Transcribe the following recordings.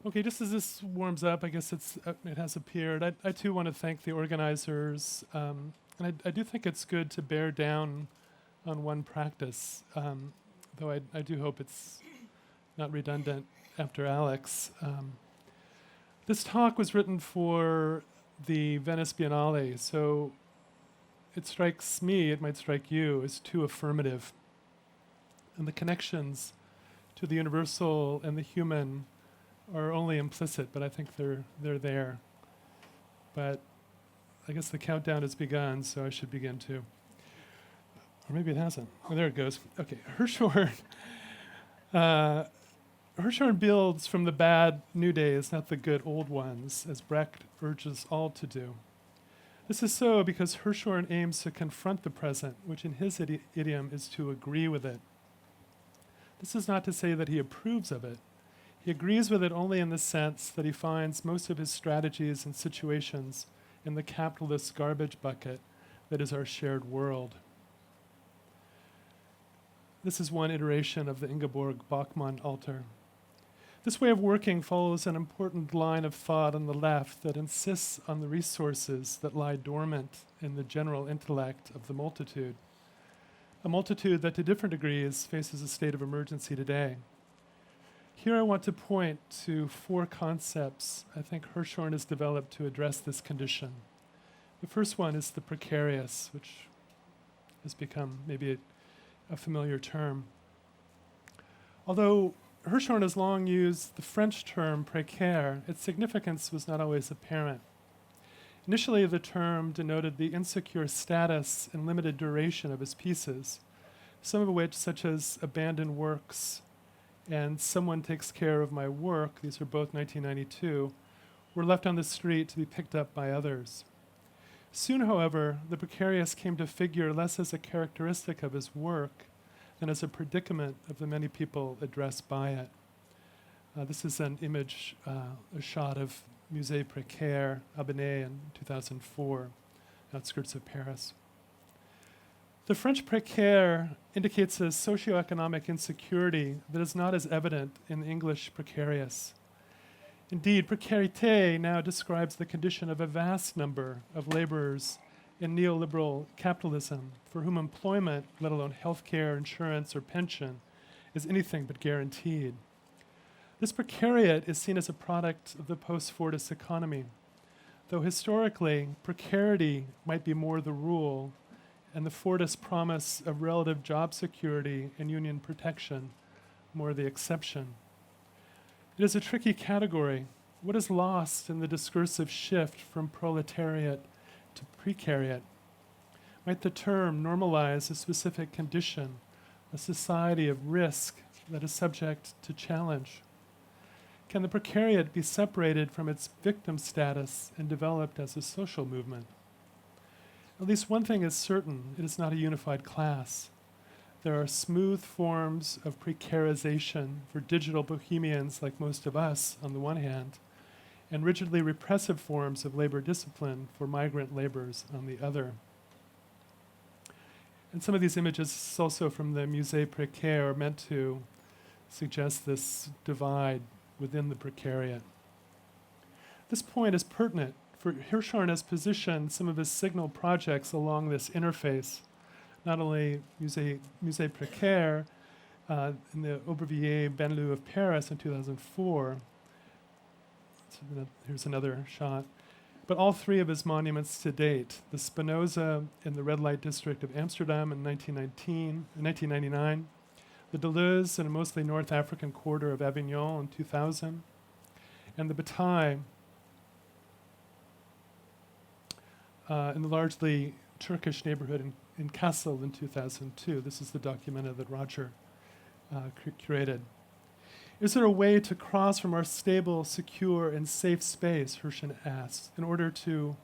Okay, just as this warms up, I guess it has appeared. I too want to thank the organizers, and I do think it's good to bear down on one practice, though I do hope it's not redundant after Alex. This talk was written for the Venice Biennale, so it strikes me, it might strike you, as too affirmative. And the connections to the universal and the human are only implicit, but I think they're there. But I guess the countdown has begun, so I should begin too. Or maybe it hasn't. Oh, there it goes. Okay, Hirschhorn. Hirschhorn builds from the bad new days, not the good old ones, as Brecht urges all to do. This is so because Hirschhorn aims to confront the present, which in his idiom is to agree with it. This is not to say that he approves of it. He agrees with it only in the sense that he finds most of his strategies and situations in the capitalist garbage bucket that is our shared world. This is one iteration of the Ingeborg Bachmann altar. This way of working follows an important line of thought on the left that insists on the resources that lie dormant in the general intellect of the multitude, a multitude that to different degrees faces a state of emergency today. Here I want to point to 4 concepts I think Hirschhorn has developed to address this condition. The first one is the precarious, which has become maybe a familiar term. Although Hirschhorn has long used the French term précaire, its significance was not always apparent. Initially, the term denoted the insecure status and limited duration of his pieces, some of which, such as Abandoned Works and Someone Takes Care of My Work, these are both 1992, were left on the street to be picked up by others. Soon, however, the precarious came to figure less as a characteristic of his work than as a predicament of the many people addressed by it. This is an image, a shot of Musée Précaire, Année in 2004, outskirts of Paris. The French précaire indicates a socioeconomic insecurity that is not as evident in the English precarious. Indeed, précarité now describes the condition of a vast number of laborers in neoliberal capitalism for whom employment, let alone healthcare, insurance, or pension, is anything but guaranteed. This precariat is seen as a product of the post-Fordist economy, though historically, precarity might be more the rule and the Fordist promise of relative job security and union protection more the exception. It is a tricky category. What is lost in the discursive shift from proletariat to precariat? Might the term normalize a specific condition, a society of risk that is subject to challenge? Can the precariat be separated from its victim status and developed as a social movement? At least one thing is certain, it is not a unified class. There are smooth forms of precarization for digital bohemians like most of us, on the one hand, and rigidly repressive forms of labor discipline for migrant laborers on the other. And some of these images also from the Musée Précaire are meant to suggest this divide within the precariat. This point is pertinent, for Hirschhorn has positioned some of his signal projects along this interface, not only Musée Précaire in the Aubervilliers banlieue of Paris in 2004, here's another shot, but all 3 of his monuments to date, the Spinoza in the red light district of Amsterdam in 1999, the Deleuze in a mostly North African quarter of Avignon in 2000, and the Bataille in the largely Turkish neighborhood in Kassel in 2002. This is the documenta that Roger curated. Is there a way to cross from our stable, secure, and safe space, Hirschhorn asks, in order to,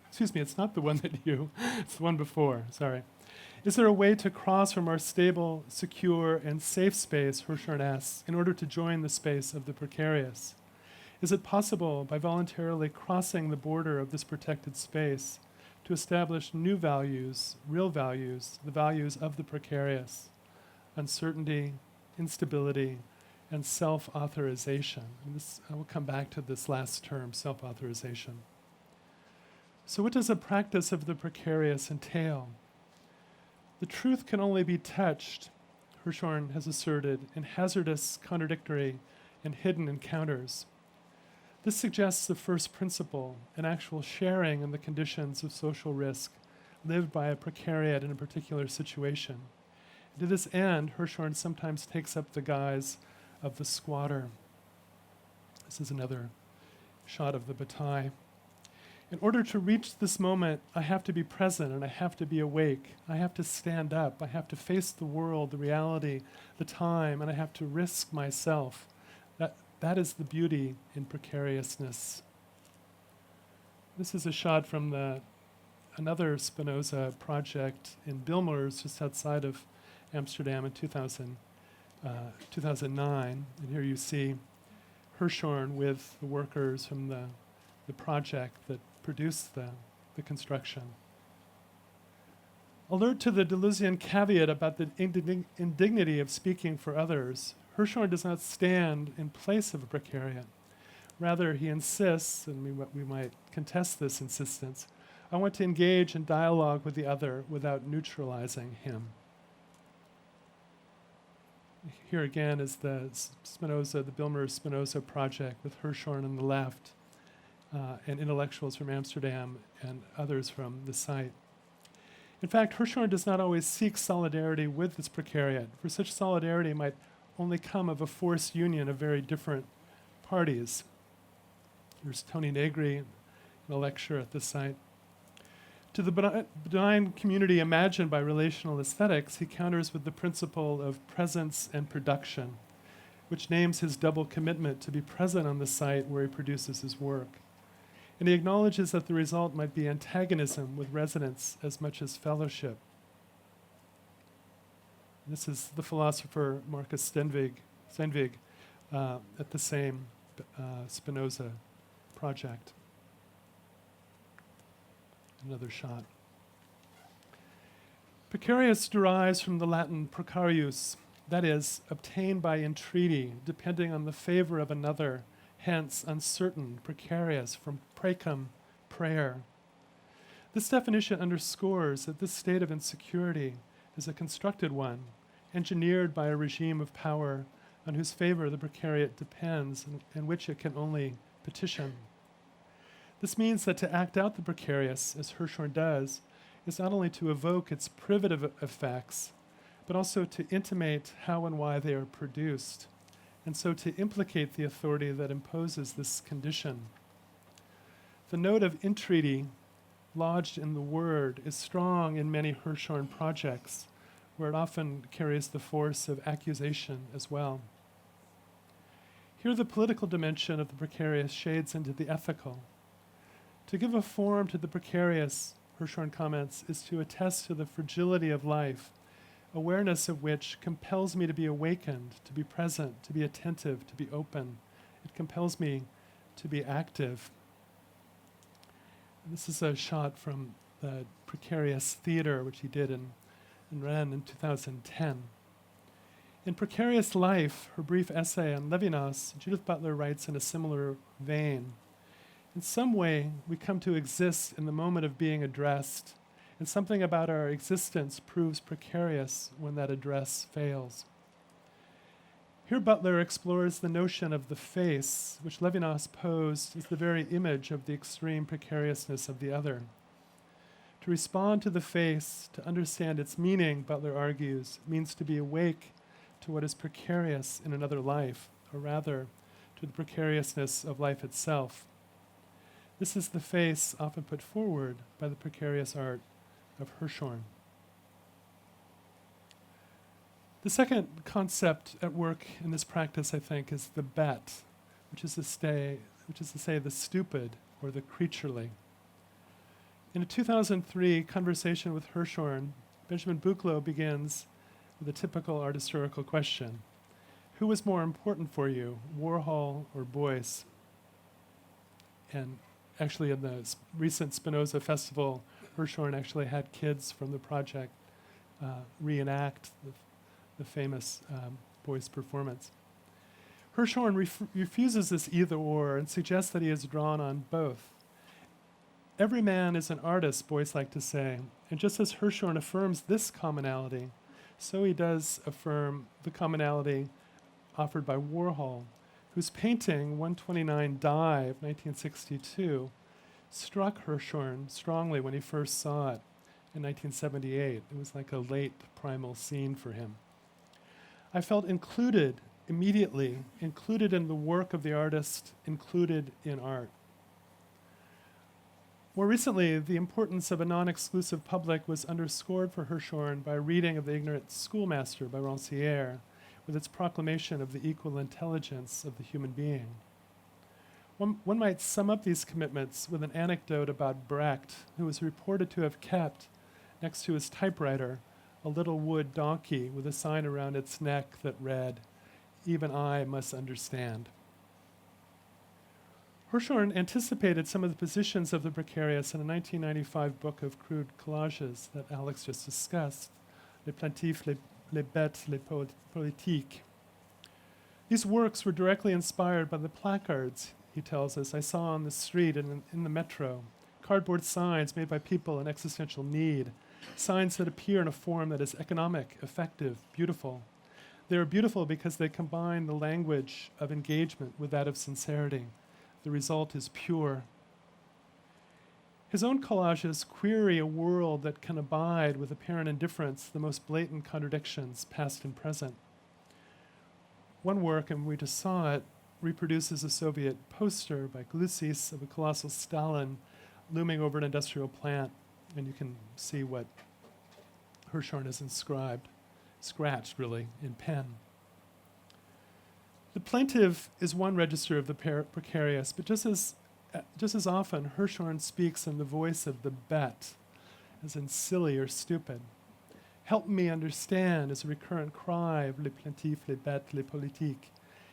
excuse me, it's not the one that it's the one before, sorry. Is there a way to cross from our stable, secure, and safe space, Hirschhorn asks, in order to join the space of the precarious? Is it possible, by voluntarily crossing the border of this protected space, to establish new values, real values, the values of the precarious, uncertainty, instability, and self-authorization. And I will come back to this last term, self-authorization. So what does a practice of the precarious entail? The truth can only be touched, Hirschhorn has asserted, in hazardous, contradictory, and hidden encounters. This suggests the first principle, an actual sharing in the conditions of social risk lived by a precariat in a particular situation. And to this end, Hirschhorn sometimes takes up the guise of the squatter. This is another shot of the bataille. In order to reach this moment, I have to be present and I have to be awake. I have to stand up. I have to face the world, the reality, the time, and I have to risk myself. That is the beauty in precariousness. This is a shot from another Spinoza project in Bilmers, just outside of Amsterdam in 2009. And here you see Hirschhorn with the workers from the project that produced the construction. Alert to the Deleuzian caveat about the indignity of speaking for others, Hirschhorn does not stand in place of a precariat. Rather, he insists, and we might contest this insistence, I want to engage in dialogue with the other without neutralizing him. Here again is the Bilmers Spinoza project with Hirschhorn on the left, and intellectuals from Amsterdam and others from the site. In fact, Hirschhorn does not always seek solidarity with this precariat, for such solidarity might only come of a forced union of very different parties. There's Tony Negri in a lecture at this site. To the benign community imagined by relational aesthetics, he counters with the principle of presence and production, which names his double commitment to be present on the site where he produces his work. And he acknowledges that the result might be antagonism with residents as much as fellowship. This is the philosopher Marcus Stenvig at the same Spinoza project. Another shot. Precarious derives from the Latin precarius, that is, obtained by entreaty, depending on the favor of another, hence uncertain, precarious, from precum, prayer. This definition underscores that this state of insecurity is a constructed one, engineered by a regime of power on whose favor the precariat depends and which it can only petition. This means that to act out the precarious, as Hirschhorn does, is not only to evoke its privative effects, but also to intimate how and why they are produced, and so to implicate the authority that imposes this condition. The note of entreaty lodged in the word is strong in many Hirschhorn projects, where it often carries the force of accusation as well. Here the political dimension of the precarious shades into the ethical. To give a form to the precarious, Hirschhorn comments, is to attest to the fragility of life, awareness of which compels me to be awakened, to be present, to be attentive, to be open. It compels me to be active. This is a shot from the Precarious Theater, which he did in Rennes in 2010. In Precarious Life, her brief essay on Levinas, Judith Butler writes in a similar vein. In some way, we come to exist in the moment of being addressed, and something about our existence proves precarious when that address fails. Here Butler explores the notion of the face, which Levinas posed as the very image of the extreme precariousness of the other. To respond to the face, to understand its meaning, Butler argues, means to be awake to what is precarious in another life, or rather, to the precariousness of life itself. This is the face often put forward by the precarious art of Hirschhorn. The second concept at work in this practice, I think, is the bête, which is to say the stupid or the creaturely. In a 2003 conversation with Hirschhorn, Benjamin Buchloh begins with a typical art historical question. Who was more important for you, Warhol or Beuys? And actually in the recent Spinoza Festival, Hirschhorn actually had kids from the project reenact the famous Beuys performance. Hirschhorn refuses this either or and suggests that he has drawn on both. Every man is an artist, boys like to say, and just as Hirschhorn affirms this commonality, so he does affirm the commonality offered by Warhol, whose painting 129 Die of 1962 struck Hirschhorn strongly when he first saw it in 1978. It was like a late primal scene for him. I felt included immediately, included in the work of the artist, included in art. More recently, the importance of a non-exclusive public was underscored for Hirschhorn by a reading of The Ignorant Schoolmaster by Rancière, with its proclamation of the equal intelligence of the human being. One might sum up these commitments with an anecdote about Brecht, who was reported to have kept, next to his typewriter, a little wood donkey with a sign around its neck that read, "Even I must understand." Hirschhorn anticipated some of the positions of the precarious in a 1995 book of crude collages that Alex just discussed, Les Plaintifs, les Bêtes, les Politiques. These works were directly inspired by the placards, he tells us, I saw on the street and in the metro, cardboard signs made by people in existential need, signs that appear in a form that is economic, effective, beautiful. They are beautiful because they combine the language of engagement with that of sincerity. The result is pure. His own collages query a world that can abide with apparent indifference the most blatant contradictions, past and present. One work, and we just saw it, reproduces a Soviet poster by Glusis of a colossal Stalin looming over an industrial plant, and you can see what Hirschhorn has inscribed, scratched really, in pen. The plaintive is one register of the precarious, but just as often, Hirschhorn speaks in the voice of the bête, as in silly or stupid. Help me understand is a recurrent cry of les plaintifs, les bêtes, les politiques.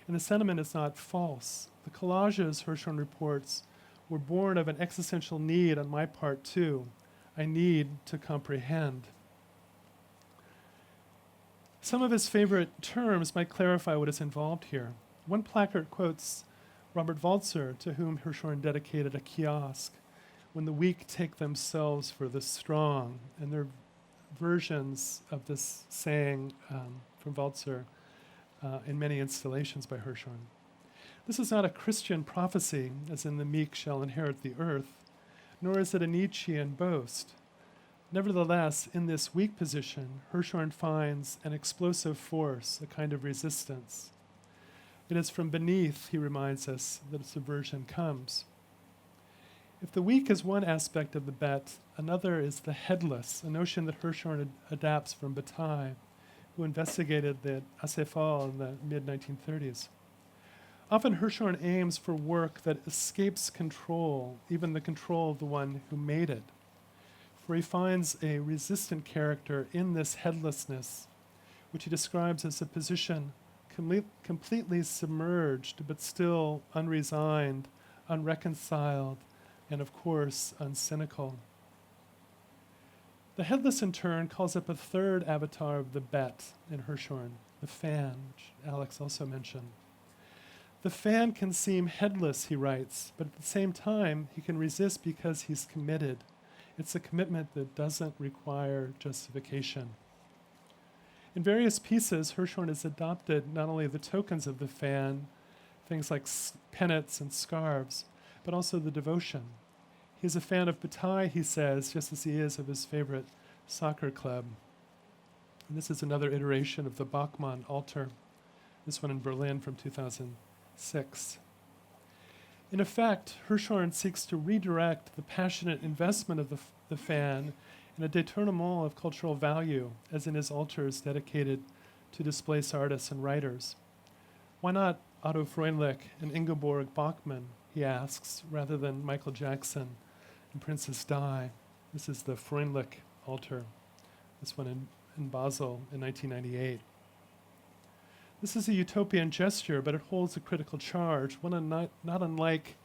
And the sentiment is not false. The collages, Hirschhorn reports, were born of an existential need on my part too. I need to comprehend. Some of his favorite terms might clarify what is involved here. One placard quotes Robert Walzer, to whom Hirschhorn dedicated a kiosk, when the weak take themselves for the strong, and there are versions of this saying from Walzer in many installations by Hirschhorn. This is not a Christian prophecy, as in the meek shall inherit the earth, nor is it a Nietzschean boast. Nevertheless, in this weak position, Hirschhorn finds an explosive force, a kind of resistance. It is from beneath, he reminds us, that subversion comes. If the weak is one aspect of the bête, another is the headless, a notion that Hirschhorn adapts from Bataille, who investigated the acéphale in the mid-1930s. Often Hirschhorn aims for work that escapes control, even the control of the one who made it. For he finds a resistant character in this headlessness, which he describes as a position completely submerged, but still unresigned, unreconciled, and of course, uncynical. The headless, in turn, calls up a third avatar of the bête in Hirschhorn, the fan, which Alex also mentioned. The fan can seem headless, he writes, but at the same time, he can resist because he's committed. It's a commitment that doesn't require justification. In various pieces, Hirschhorn has adopted not only the tokens of the fan, things like pennants and scarves, but also the devotion. He's a fan of Bataille, he says, just as he is of his favorite soccer club. And this is another iteration of the Bachmann altar, this one in Berlin from 2006. In effect, Hirschhorn seeks to redirect the passionate investment of the fan in a détournement of cultural value, as in his altars dedicated to displaced artists and writers. Why not Otto Freundlich and Ingeborg Bachmann, he asks, rather than Michael Jackson and Princess Di? This is the Freundlich altar, this one in Basel in 1998. This is a utopian gesture, but it holds a critical charge, one not unlike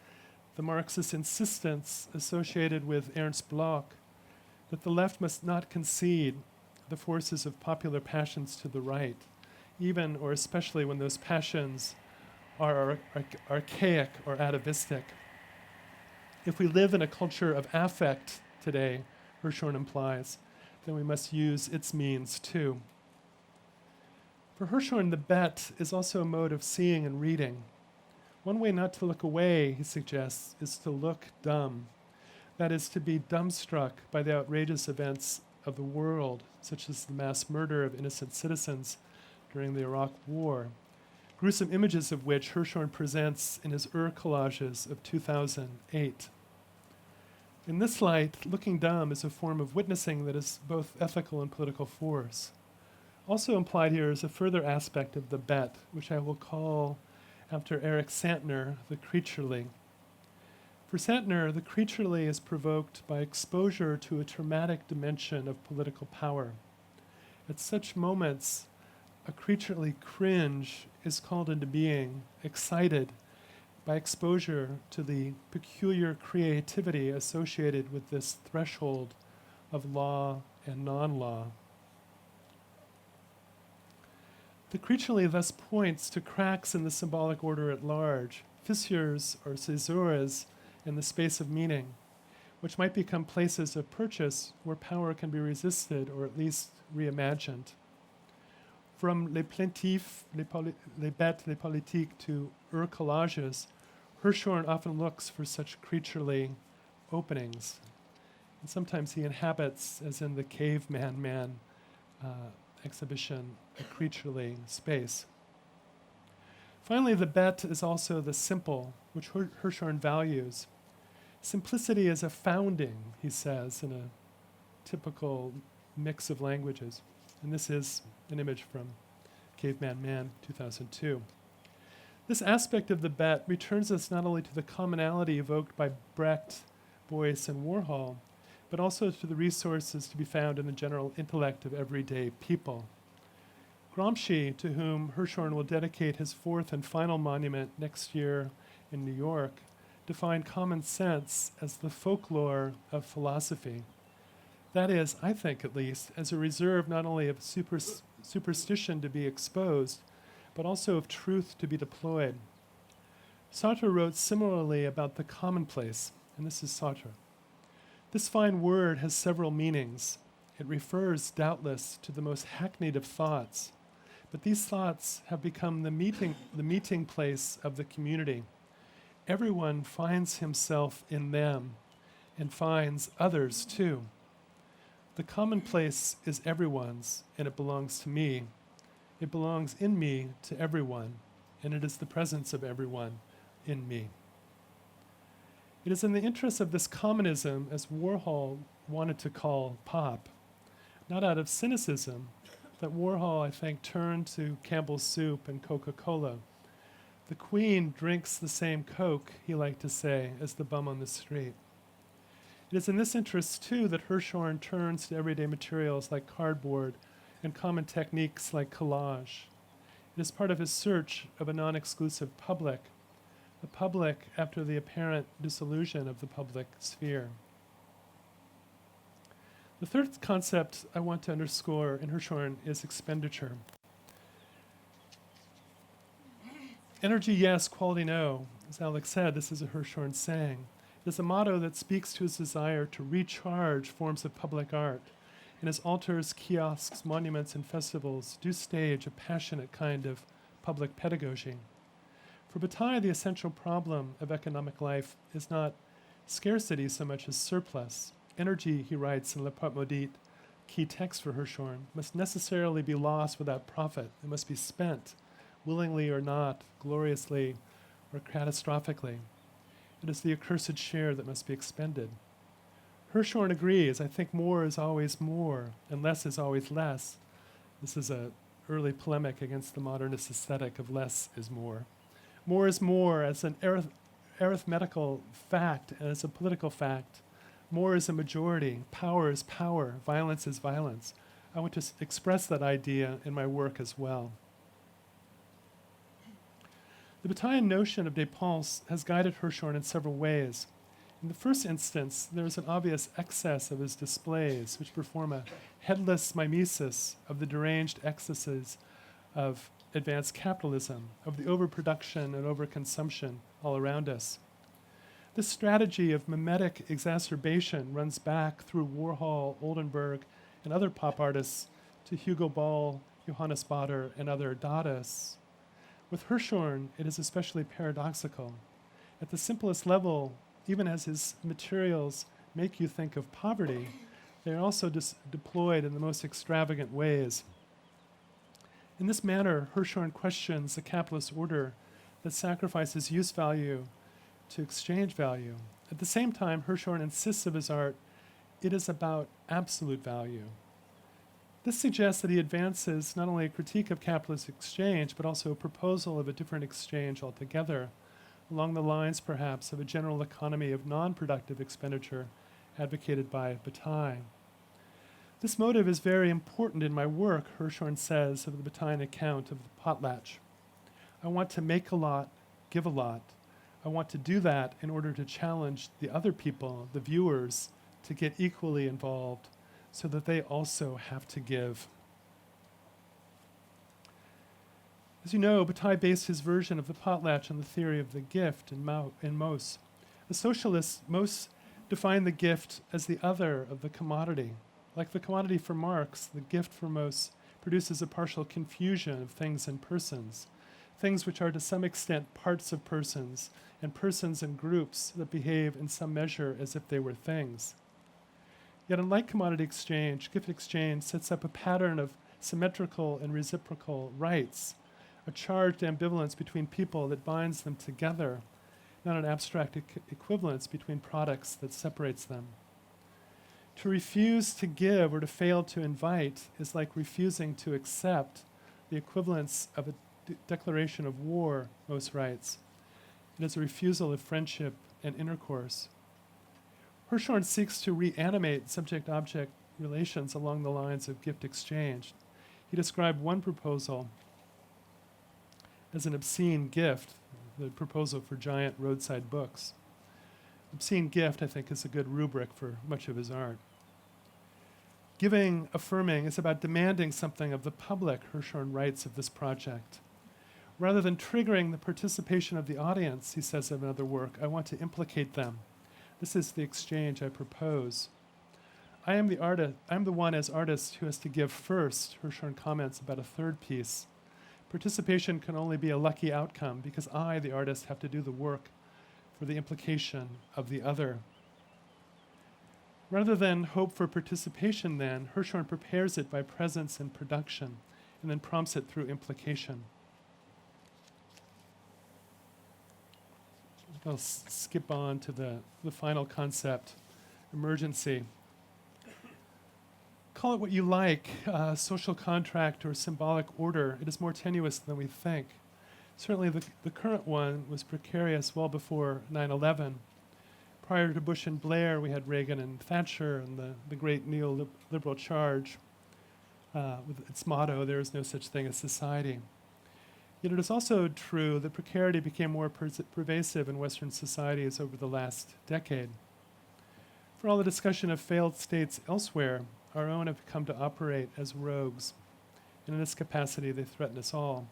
the Marxist insistence associated with Ernst Bloch that the left must not concede the forces of popular passions to the right, even or especially when those passions are archaic or atavistic. If we live in a culture of affect today, Hirschhorn implies, then we must use its means too. For Hirschhorn, the bête is also a mode of seeing and reading. One way not to look away, he suggests, is to look dumb. That is, to be dumbstruck by the outrageous events of the world, such as the mass murder of innocent citizens during the Iraq War, gruesome images of which Hirschhorn presents in his collages of 2008. In this light, looking dumb is a form of witnessing that is both ethical and political force. Also implied here is a further aspect of the bête, which I will call, after Eric Santner, the creaturely. For Santner, the creaturely is provoked by exposure to a traumatic dimension of political power. At such moments, a creaturely cringe is called into being, excited by exposure to the peculiar creativity associated with this threshold of law and non-law. The creaturely thus points to cracks in the symbolic order at large, fissures or caesures in the space of meaning, which might become places of purchase where power can be resisted or at least reimagined. From les plaintifs, les bêtes, les politiques to collages, Hirschhorn often looks for such creaturely openings. And sometimes he inhabits, as in the caveman man exhibition, a creaturely space. Finally, the bête is also the simple, which Hirschhorn values. Simplicity is a founding, he says, in a typical mix of languages. And this is an image from Caveman Man, 2002. This aspect of the bête returns us not only to the commonality evoked by Brecht, Beuys, and Warhol, but also to the resources to be found in the general intellect of everyday people. Gramsci, to whom Hirschhorn will dedicate his fourth and final monument next year in New York, defined common sense as the folklore of philosophy. That is, I think at least, as a reserve not only of superstition to be exposed, but also of truth to be deployed. Sartre wrote similarly about the commonplace, and this is Sartre. This fine word has several meanings. It refers, doubtless, to the most hackneyed of thoughts, but these thoughts have become the meeting place of the community. Everyone finds himself in them and finds others too. The commonplace is everyone's, and it belongs to me. It belongs in me to everyone, and it is the presence of everyone in me. It is in the interest of this commonism, as Warhol wanted to call pop, not out of cynicism, that Warhol, I think, turned to Campbell's soup and Coca-Cola. The Queen drinks the same Coke, he liked to say, as the bum on the street. It is in this interest, too, that Hirschhorn turns to everyday materials like cardboard and common techniques like collage. It is part of his search of a non-exclusive public, a public after the apparent dissolution of the public sphere. The third concept I want to underscore in Hirschhorn is expenditure. Energy yes, quality no. As Alex said, this is a Hirschhorn saying. It is a motto that speaks to his desire to recharge forms of public art. And his altars, kiosks, monuments, and festivals do stage a passionate kind of public pedagogy. For Bataille, the essential problem of economic life is not scarcity so much as surplus. Energy, he writes in Le Part Maudit, key text for Hirschhorn, must necessarily be lost without profit. It must be spent, willingly or not, gloriously or catastrophically. It is the accursed share that must be expended. Hirschhorn agrees, I think more is always more, and less is always less. This is an early polemic against the modernist aesthetic of less is more. More is more as an arithmetical fact, as a political fact. More is a majority, power is power, violence is violence. I want to express that idea in my work as well. The Bataillean notion of dépense has guided Hirschhorn in several ways. In the first instance, there is an obvious excess of his displays, which perform a headless mimesis of the deranged excesses of advanced capitalism, of the overproduction and overconsumption all around us. This strategy of mimetic exacerbation runs back through Warhol, Oldenburg, and other pop artists to Hugo Ball, Johannes Bader, and other Dadaists. With Hirschhorn, it is especially paradoxical. At the simplest level, even as his materials make you think of poverty, they are also deployed in the most extravagant ways. In this manner, Hirschhorn questions the capitalist order that sacrifices use value to exchange value. At the same time, Hirschhorn insists of his art, it is about absolute value. This suggests that he advances not only a critique of capitalist exchange, but also a proposal of a different exchange altogether, along the lines, perhaps, of a general economy of non-productive expenditure advocated by Bataille. This motive is very important in my work, Hirschhorn says of the Bataille account of the potlatch. I want to make a lot, give a lot. I want to do that in order to challenge the other people, the viewers, to get equally involved so that they also have to give. As you know, Bataille based his version of the potlatch on the theory of the gift in Mauss. The socialists most define the gift as the other of the commodity. Like the commodity for Marx, the gift for Mauss produces a partial confusion of things and persons, things which are to some extent parts of persons, and persons and groups that behave in some measure as if they were things. Yet unlike commodity exchange, gift exchange sets up a pattern of symmetrical and reciprocal rights, a charged ambivalence between people that binds them together, not an abstract equivalence between products that separates them. To refuse to give or to fail to invite is like refusing to accept the equivalence of a declaration of war, Mauss writes. It is a refusal of friendship and intercourse. Hirschhorn seeks to reanimate subject-object relations along the lines of gift exchange. He described one proposal as an obscene gift, the proposal for giant roadside books. Obscene gift, I think, is a good rubric for much of his art. Giving, affirming, is about demanding something of the public, Hirschhorn writes of this project. Rather than triggering the participation of the audience, he says of another work, I want to implicate them. This is the exchange I propose. I am the one as artist who has to give first, Hirschhorn comments about a third piece. Participation can only be a lucky outcome because I, the artist, have to do the work for the implication of the other. Rather than hope for participation then, Hirschhorn prepares it by presence and production, and then prompts it through implication. I'll skip on to the final concept, emergency. Call it what you like, social contract or symbolic order. It is more tenuous than we think. Certainly the current one was precarious well before 9/11. Prior to Bush and Blair, we had Reagan and Thatcher and the great neoliberal charge with its motto, there is no such thing as society. Yet it is also true that precarity became more pervasive in Western societies over the last decade. For all the discussion of failed states elsewhere, our own have come to operate as rogues, and in this capacity they threaten us all.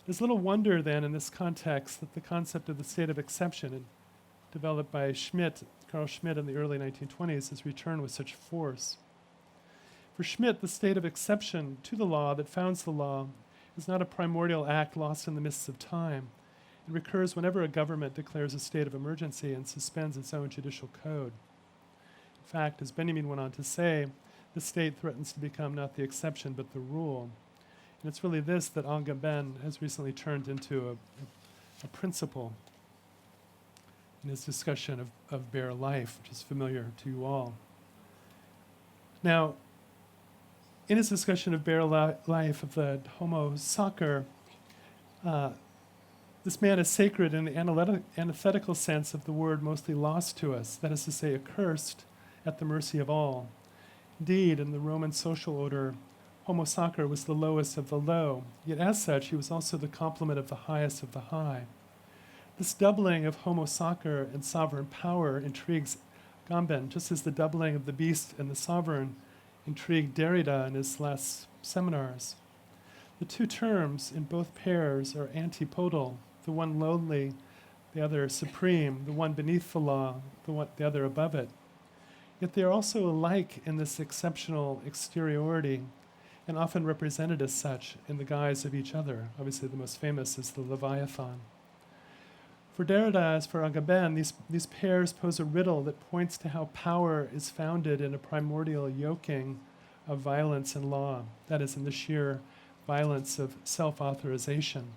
There's little wonder then in this context that the concept of the state of exception, developed by Carl Schmitt in the early 1920s, has returned with such force. For Schmitt, the state of exception to the law that founds the law is not a primordial act lost in the mists of time. It recurs whenever a government declares a state of emergency and suspends its own judicial code. In fact, as Benjamin went on to say, the state threatens to become not the exception but the rule. And it's really this that Agamben has recently turned into a principle in his discussion of bare life, which is familiar to you all. Now, in his discussion of bare life of the Homo sacer, this man is sacred in the antithetical sense of the word mostly lost to us, that is to say, accursed, at the mercy of all. Indeed, in the Roman social order, Homo sacer was the lowest of the low, yet as such he was also the complement of the highest of the high. This doubling of Homo sacer and sovereign power intrigues Agamben, just as the doubling of the beast and the sovereign intrigued Derrida in his last seminars. The two terms in both pairs are antipodal, the one lowly, the other supreme, the one beneath the law, the other above it. Yet they are also alike in this exceptional exteriority, and often represented as such in the guise of each other. Obviously, the most famous is the Leviathan. For Derrida, as for Agamben, these pairs pose a riddle that points to how power is founded in a primordial yoking of violence and law, that is, in the sheer violence of self-authorization.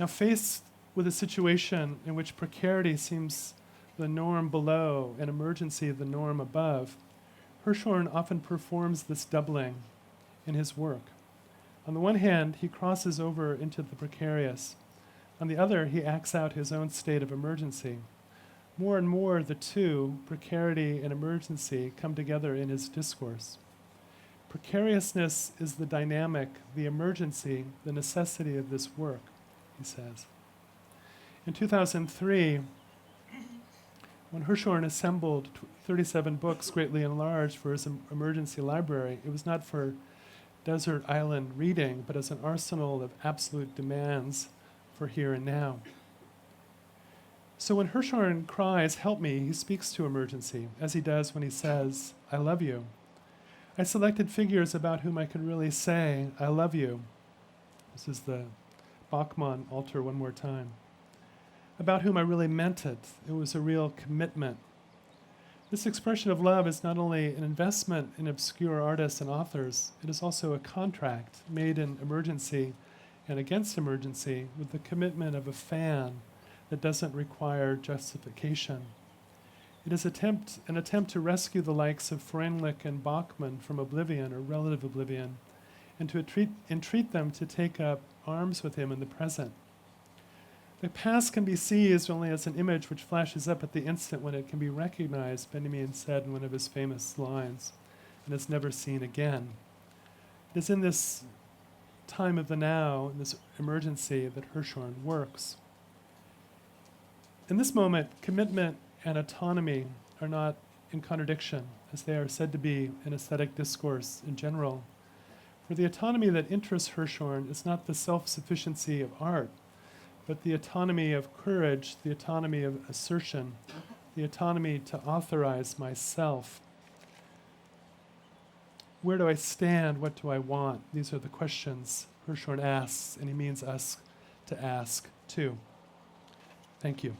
Now, faced with a situation in which precarity seems the norm below and emergency the norm above, Hirschhorn often performs this doubling in his work. On the one hand, he crosses over into the precarious. On the other, he acts out his own state of emergency. More and more, the two, precarity and emergency, come together in his discourse. Precariousness is the dynamic, the emergency, the necessity of this work, he says. In 2003, when Hirschhorn assembled 37 books greatly enlarged for his emergency library, it was not for desert island reading, but as an arsenal of absolute demands for here and now. So when Hirschhorn cries, "Help me," he speaks to emergency, as he does when he says, "I love you." I selected figures about whom I could really say, "I love you." This is the Bachmann altar one more time. About whom I really meant it. It was a real commitment. This expression of love is not only an investment in obscure artists and authors, it is also a contract made in emergency and against emergency with the commitment of a fan that doesn't require justification. It is an attempt to rescue the likes of Freundlich and Bachmann from oblivion or relative oblivion, and to entreat them to take up arms with him in the present. The past can be seized only as an image which flashes up at the instant when it can be recognized, Benjamin said in one of his famous lines, and is never seen again. It is in this time of the now, in this emergency, that Hirschhorn works. In this moment, commitment and autonomy are not in contradiction, as they are said to be in aesthetic discourse in general. For the autonomy that interests Hirschhorn is not the self-sufficiency of art, but the autonomy of courage, the autonomy of assertion, the autonomy to authorize myself. Where do I stand? What do I want? These are the questions Hirschhorn asks, and he means us to ask too. Thank you.